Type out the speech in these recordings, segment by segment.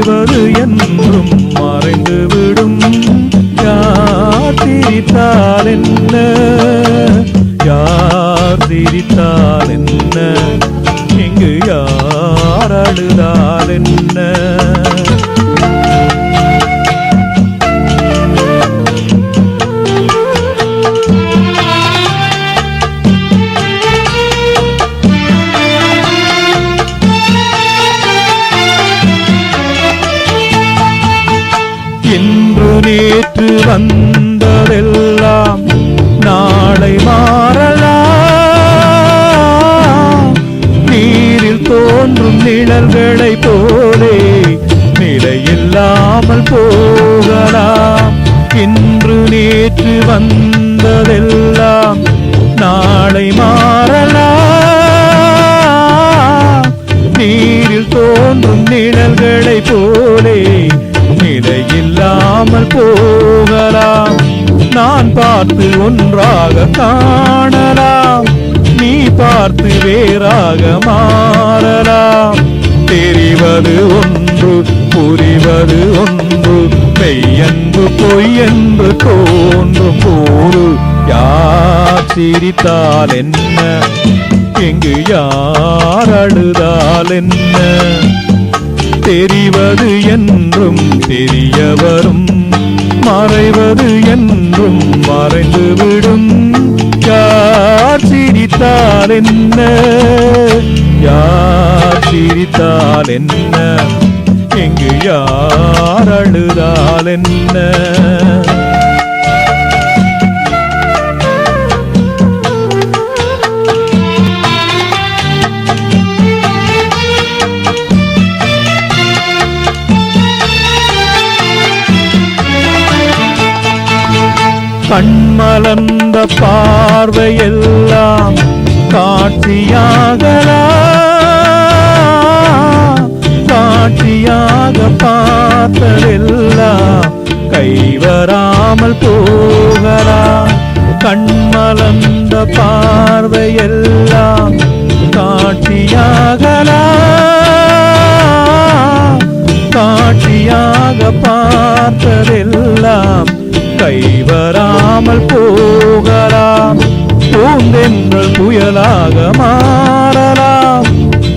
மறைவது என்றும் மறைந்துவிடும். யார் சிரித்தால் என்ன, யார் சிரித்தால் என்ன, இங்கு யார் அழுதால் என்ன. இன்று நேற்று வந்ததெல்லாம் நாளை மாறலாம். நீரில் தோன்றும் நிழல்களை போலே நிலையில்லாமல் போகலாம். இன்று நேற்று வந்ததெல்லாம் நாளை மாறலாம். நீரில் தோன்றும் நிழல்களை போலே நிலையில்லாமல் போகலாம். நான் பார்த்து ஒன்றாக காணலாம், நீ பார்த்து வேறாக மாறலாம். தெரிவது ஒன்று புரிவது ஒன்று, மெய்யென்று பொய்யென்று தோன்றும் போது யார் சிரித்தால் என்ன, இங்கு யார் அழுதால் என்ன. தெரிவது என்றும் தெரிய வரும், மறைவது என்றும் மறைந்துவிடும். யார் சிரித்தால் என்ன, யார் சிரித்தால் என்ன, இங்கு யார் அழுதால் என்ன. கண்மலர்ந்த பார்வையெல்லாம் காட்சியாகலாம். காட்சியாக பார்த்ததெல்லாம் கைவராமல் போகலாம். கண்மலர்ந்த பார்வையெல்லாம் காட்சியாகலாம். காட்சியாக பார்த்ததெல்லாம் கைவராமல் போகலாம். பூந்தென்றல் புயலாக மாறலாம்,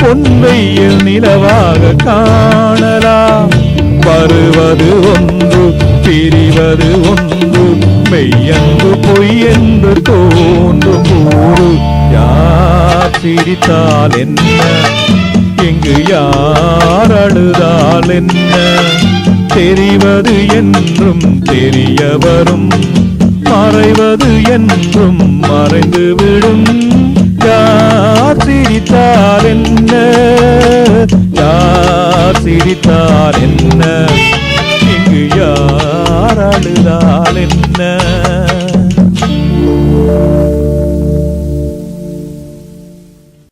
பொன்வெயில் நிலவாக காணலாம். வருவது ஒன்று பிரிவது ஒன்று, மெய்யென்று பொய்யென்று தோன்றும் போது யார் சிரித்தால் என்ன, இங்கு யார் அழுதால் என்ன. தெரிவது என்றும் தெரிய வரும், மறைவது என்றும் மறைந்துவிடும். யார் சிரித்தால் என்ன, யார் சிரித்தால் என்ன, இங்கு யார் அழுதால் என்ன.